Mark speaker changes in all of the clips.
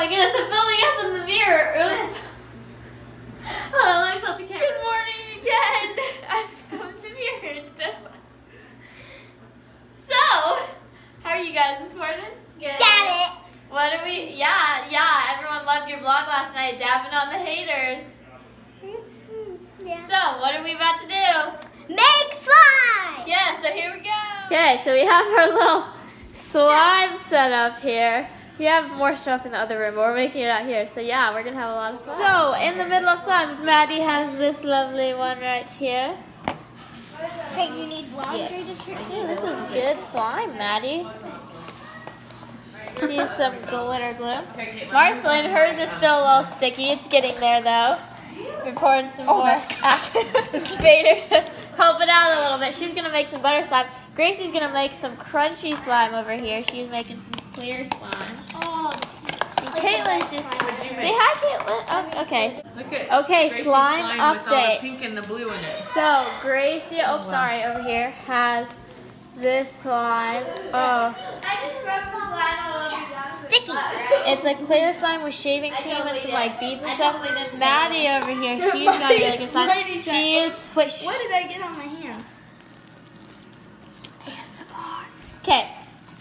Speaker 1: my goodness, I'm filming us in the mirror. Oops. Hold on, let me flip the camera. Good morning again. I just filmed the mirror instead. So, how are you guys this morning? Good.
Speaker 2: Got it.
Speaker 1: What are we? Yeah. Everyone loved your vlog last night, dabbing on the haters.
Speaker 2: Yeah.
Speaker 1: So, what are we about to do?
Speaker 2: Make slime.
Speaker 1: Yeah, so here we go. Okay, so we have our little slime set up here. We have more stuff in the other room, but we're making it out here. So yeah, we're gonna have a lot of fun. So in the middle of slimes, Maddie has this lovely one right here.
Speaker 2: Hey, you need laundry detergent.
Speaker 1: Ooh, this is good slime, Maddie. Use some glitter glue. Marceline, hers is still a little sticky. It's getting there though. We're pouring some more activator to help it out a little bit. She's gonna make some butter slime. Gracie's gonna make some crunchy slime over here. She's making some clear slime.
Speaker 2: Oh,
Speaker 1: Caitlin's just say hi, Caitlin. Oh, okay. Okay,
Speaker 3: Gracie's
Speaker 1: slime
Speaker 3: with all the
Speaker 1: update.
Speaker 3: pink and the blue in it.
Speaker 1: So Gracie, sorry, over here has this slime. Oh,
Speaker 2: sticky.
Speaker 1: it's a clear slime with shaving cream and some like beads and stuff. Maddie over here, she's got really good slime. She used
Speaker 2: What did I get on my hands?
Speaker 1: Okay,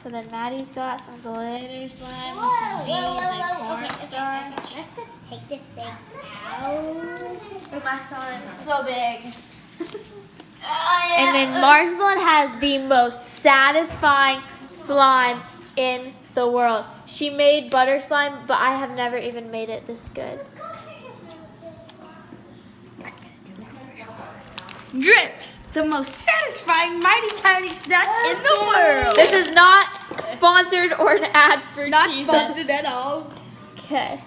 Speaker 1: so then Maddie's got some glitter slime with some beads and cornstarch.
Speaker 2: Let's just take this thing out.
Speaker 1: My slime is so big. And then Marceline has the most satisfying slime in the world. She made butter slime, but I have never even made it this good.
Speaker 4: Grips, the most satisfying mighty tiny snack in the world.
Speaker 1: This is not sponsored or an ad for
Speaker 4: Not
Speaker 1: cheeses.
Speaker 4: sponsored at all.
Speaker 1: Okay.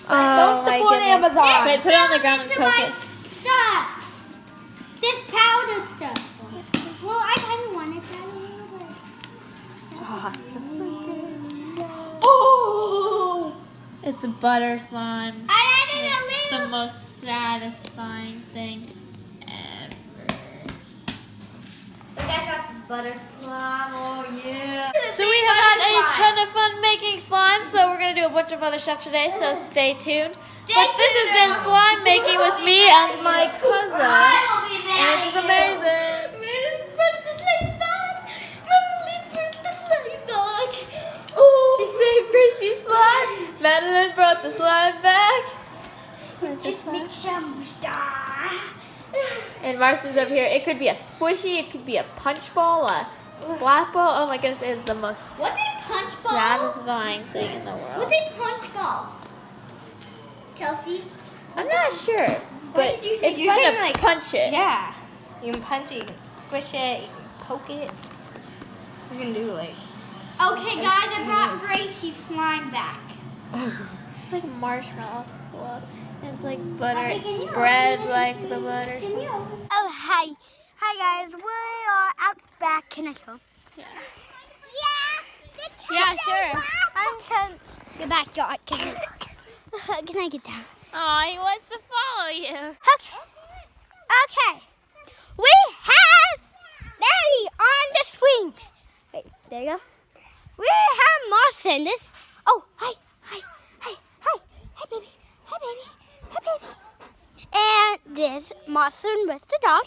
Speaker 4: Don't support Amazon.
Speaker 1: Wait, put it on the ground and cook it.
Speaker 2: Stuff. This powder stuff. Well, I kind of wanted that a little bit.
Speaker 4: Oh!
Speaker 1: It's a butter slime.
Speaker 2: I added
Speaker 1: It's
Speaker 2: a
Speaker 1: the
Speaker 2: little.
Speaker 1: most satisfying thing ever.
Speaker 2: Look, I got the butter slime. Oh yeah.
Speaker 1: So we have had a ton of fun making slime, so we're going to do a bunch of other stuff today, so stay tuned. But this has been slime making with me and my cousin, and it's amazing. She saved Gracie's slime. Madeline brought the slime back.
Speaker 2: Just make some stuff.
Speaker 1: And Marcy's over here. It could be a squishy, it could be a punch ball, a splat ball. Oh my goodness, it is the most
Speaker 2: What's a punch ball?
Speaker 1: satisfying thing in the world.
Speaker 2: What's a punch ball? Kelsi?
Speaker 1: I'm not sure, but
Speaker 2: did you say?
Speaker 1: it's
Speaker 4: You
Speaker 1: fun
Speaker 4: can,
Speaker 1: to
Speaker 4: like,
Speaker 1: punch it.
Speaker 4: Yeah. You can punch it, you can squish it, you can poke it. You can do like.
Speaker 2: Okay, guys, I brought Gracie's slime back.
Speaker 1: It's like marshmallow fluff. And it's like butter.
Speaker 2: Okay,
Speaker 1: It
Speaker 2: can you
Speaker 1: spreads
Speaker 2: open
Speaker 1: like
Speaker 2: this?
Speaker 1: the butter.
Speaker 2: Can you? Oh, hi. Hi, guys. We are out back. Can I show?
Speaker 1: Yeah.
Speaker 2: Yeah.
Speaker 1: Yeah, sure.
Speaker 2: I'm coming. The backyard. Can I get down?
Speaker 1: Oh, he wants to follow you.
Speaker 2: Okay. Okay. We have Mary on the swings. Wait, there you go. We have Moss in this. Oh, hi, baby. Hi, baby. Hi, baby. And this Mossing with the dog.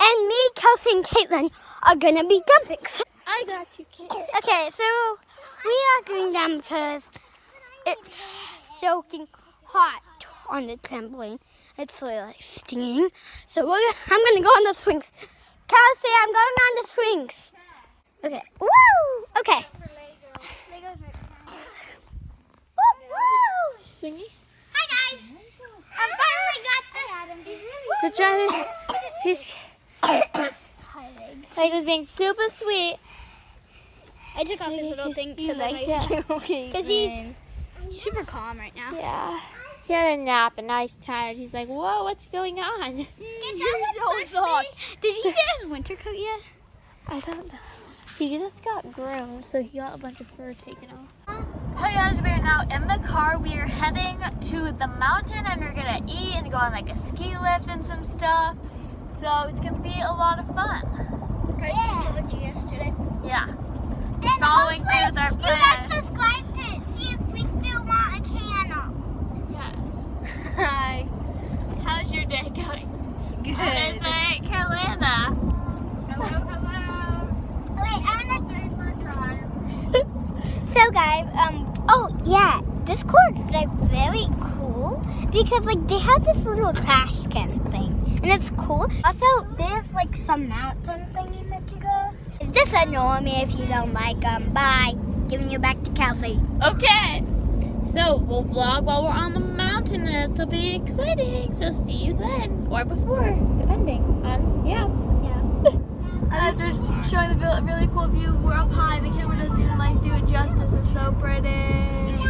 Speaker 2: And me, Kelsi, and Caitlin are going to be dumping.
Speaker 1: I got you, Kate.
Speaker 2: Okay, so we are doing them because it's soaking hot on the trampoline. It's really like stinging. So I'm going to go on the swings. Kelsi, I'm going on the swings. Okay. Woo! Okay. Woo!
Speaker 1: Swingy.
Speaker 2: Hi, guys. I finally got the...
Speaker 1: Good job. He's like was being super sweet.
Speaker 2: I took off his little thing so that because he's super calm right now.
Speaker 1: Yeah. He had a nap and now he's tired. He's like, whoa, what's going on?
Speaker 2: You're so soft. Did he get his winter coat yet?
Speaker 1: I don't know. He just got groomed, so he got a bunch of fur taken off. Hey guys, we are now in the car. We are heading to the mountain and we're gonna eat and go on like a ski lift and some stuff. So it's gonna be a lot of fun.
Speaker 2: I told you yesterday.
Speaker 1: Yeah.
Speaker 2: And
Speaker 1: Following through with our
Speaker 2: you guys
Speaker 1: plan.
Speaker 2: subscribe to see if we still want a channel. So guys, oh yeah, this court is like very cool because like they have this little trash can thing, and it's cool. Also, there's like some mountain thingy that you go. Just ignore me if you don't like them. Bye. Giving you back to Kelsi.
Speaker 1: Okay. So we'll vlog while we're on the mountain, and it'll be exciting. So see you then, or before, depending on
Speaker 3: As we're showing the really cool view, we're up high. The camera doesn't even like do it justice. It's so pretty.
Speaker 2: Hey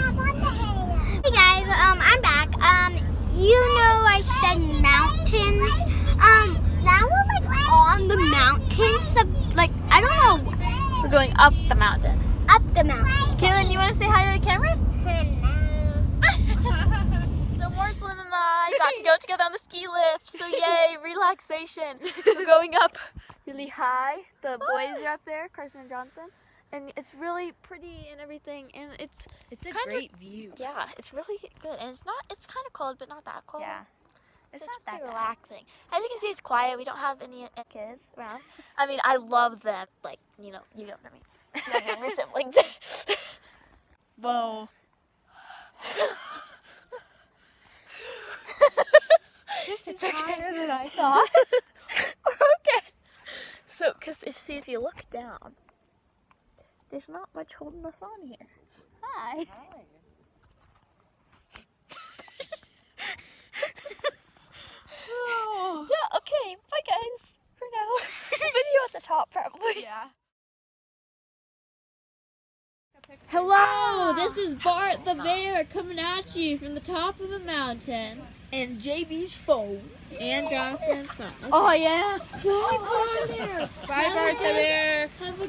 Speaker 2: guys, I'm back. You know I said mountains. Now we're like on the mountain. So, like I don't know.
Speaker 1: we're going up the mountain.
Speaker 2: Up the mountain.
Speaker 1: Kaylin, you want to say hi to the camera?
Speaker 2: Hello.
Speaker 1: So Marcelin and I got to go together on the ski lift. So yay, relaxation. We're going up really high. The boys are up there, Carson and Jonathan, and it's really pretty and everything. And it's
Speaker 4: It's a
Speaker 1: kind
Speaker 4: great view.
Speaker 1: yeah, it's really good. And it's kind of cold, but not that cold.
Speaker 4: Yeah. It's
Speaker 1: So
Speaker 4: not that
Speaker 1: pretty
Speaker 4: bad.
Speaker 1: relaxing. As you can see, it's quiet. We don't have any kids around. I mean, I love them. Like, you know what I mean. Like my siblings.
Speaker 4: Whoa.
Speaker 1: This
Speaker 4: It's higher than I thought.
Speaker 1: Okay. So, if you look down, there's not much holding us on here. Hi. Yeah, okay. Bye, guys. For now. Video at the top, probably.
Speaker 4: Yeah.
Speaker 1: Hello, this is Bart the Bear coming at you from the top of the mountain.
Speaker 3: And JB's phone.
Speaker 1: And Jonathan's phone.
Speaker 3: Oh yeah.
Speaker 1: Bye, Bart.
Speaker 3: Bye, Bart the Bear.
Speaker 1: Have a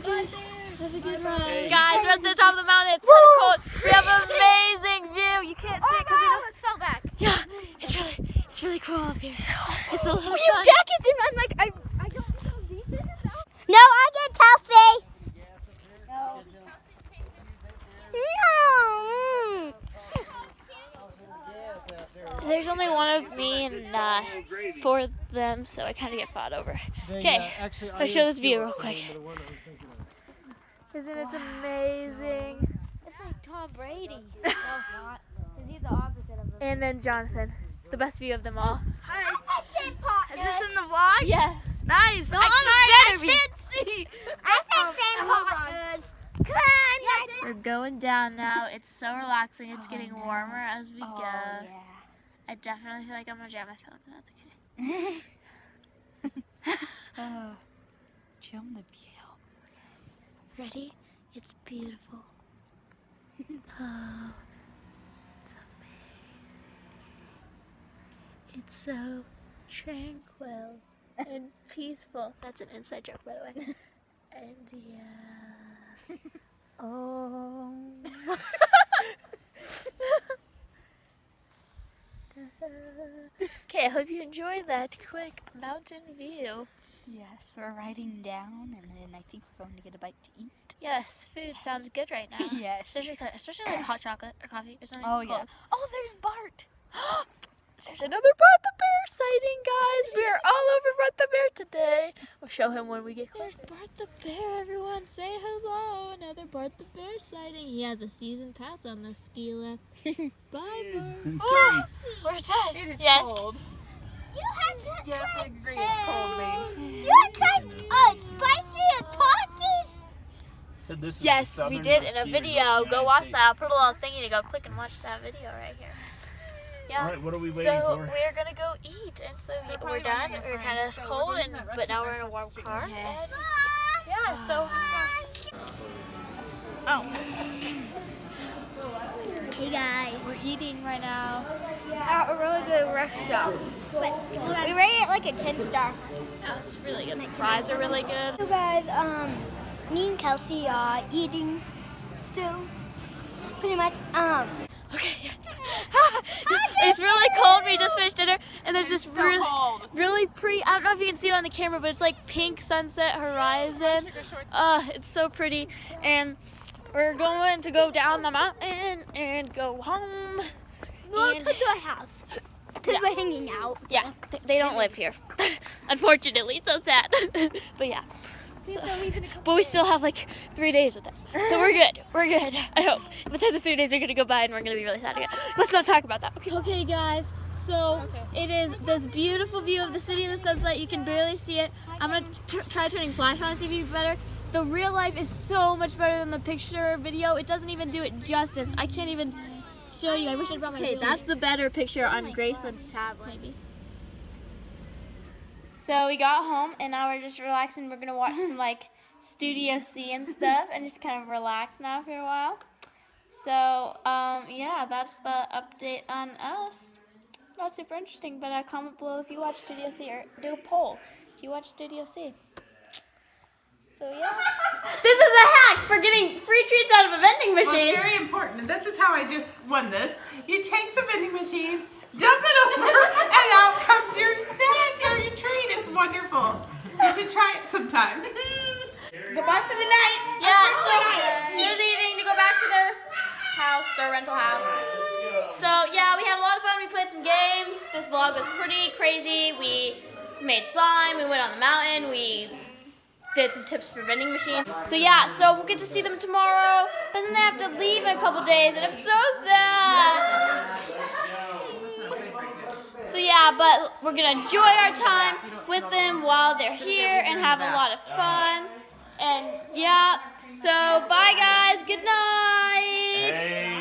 Speaker 1: good ride. Guys, we're at the top of the mountain. It's kind of cold. We have an amazing view. You can't see it because we don't.
Speaker 3: Let's fell back.
Speaker 1: Yeah, it's really cool up here. It's a little fun.
Speaker 3: Jackets in. I'm like, I don't know how deep it is.
Speaker 2: No, I get Kelsi. No.
Speaker 1: There's only one of me and 4 of them, so I kind of get fought over. Okay, let's show this view real quick. Isn't it amazing?
Speaker 2: It's like Tom Brady. No, it's not. Is he the opposite of him?
Speaker 1: And then Jonathan, the best view of them all.
Speaker 3: Is this in the vlog?
Speaker 1: Yes.
Speaker 3: Nice. No,
Speaker 2: I
Speaker 3: can't see.
Speaker 2: I said same hot. Come on.
Speaker 1: We're going down now. It's so relaxing. It's getting warmer as we go. I definitely feel like I'm gonna jam my phone, but that's okay.
Speaker 4: Show them the view.
Speaker 1: Ready? It's beautiful. Oh, it's amazing. It's so tranquil and peaceful. That's an inside joke, by the way. And yeah. Oh. Okay, I hope you enjoyed that quick mountain view.
Speaker 4: Yes, we're riding down, and then I think we're going to get a bite to eat.
Speaker 1: Yes, food sounds good right now.
Speaker 4: Yes.
Speaker 1: Especially like hot chocolate or coffee or something.
Speaker 4: Oh, yeah. Oh, there's Bart.
Speaker 1: There's another Bart the Bear sighting, guys. We are all over Bart the Bear today. We'll show him when we get close. There's Bart the Bear, everyone. Say hello. Another Bart the Bear sighting. He has a season pass on the ski lift. Bye, Bart. Oh, we're done.
Speaker 3: It is
Speaker 1: yes.
Speaker 3: cold.
Speaker 2: You have to
Speaker 3: Yeah, I agree. It's cold, babe.
Speaker 2: You have tried spicy Takis?
Speaker 1: Yes, we did in a video. Go watch that. I'll put a little thingy to go click and watch that video right here. Yeah.
Speaker 5: All right, what are we waiting
Speaker 1: So
Speaker 5: for?
Speaker 1: we're gonna go eat, and so we're done. We're kind of cold, but now we're in a warm car.
Speaker 4: Yes.
Speaker 1: And yeah. So.
Speaker 2: Hey guys.
Speaker 1: We're eating right now.
Speaker 3: At a really good restaurant. We rate it like a 10-star.
Speaker 1: Yeah, it's really good. The fries are really good.
Speaker 2: So guys, me and Kelsi are eating still. Pretty much.
Speaker 1: Okay. Yes. It's really cold. We just finished dinner, and there's this really pretty. I don't know if you can see it on the camera, but it's like pink sunset horizon. It's so pretty, and we're going to go down the mountain and go home.
Speaker 2: Go
Speaker 1: And-
Speaker 2: to the house. Because we're hanging out.
Speaker 1: Yeah, they don't live here. Unfortunately, it's so sad. But yeah. But we still have like 3 days with them. So we're good. We're good. I hope. But then the 3 days are going to go by and we're going to be really sad again. Let's not talk about that. Okay, guys. So it is this beautiful view of the city in the sunset. You can barely see it. I'm going to try turning flash on to see if it's better. The real life is so much better than the picture video. It doesn't even do it justice. I can't even show you. I wish I'd brought my video. That's a better picture on Graceland's tablet. Maybe. So we got home and now we're just relaxing. We're gonna watch some like Studio C and stuff and just kind of relax now for a while. So yeah, that's the update on us. Not super interesting, but comment below if you watch Studio C or do a poll. Do you watch Studio C? So yeah. This is a hack for getting free treats out of a vending machine.
Speaker 5: Well, it's very important. And this is how I just won this. You take the vending machine, dump it over, and out comes your snack or your treat. It's wonderful. You should try it sometime. Goodbye for the night.
Speaker 1: Yeah, so they're leaving to go back to their house, their rental house. So yeah, we had a lot of fun. We played some games. This vlog was pretty crazy. We made slime. We went on the mountain. We did some tips for vending machine. So yeah, so we'll get to see them tomorrow, but then they have to leave in a couple days, and I'm so sad. So yeah, but we're gonna enjoy our time with them while they're here and have a lot of fun. And yeah, so bye guys, good night.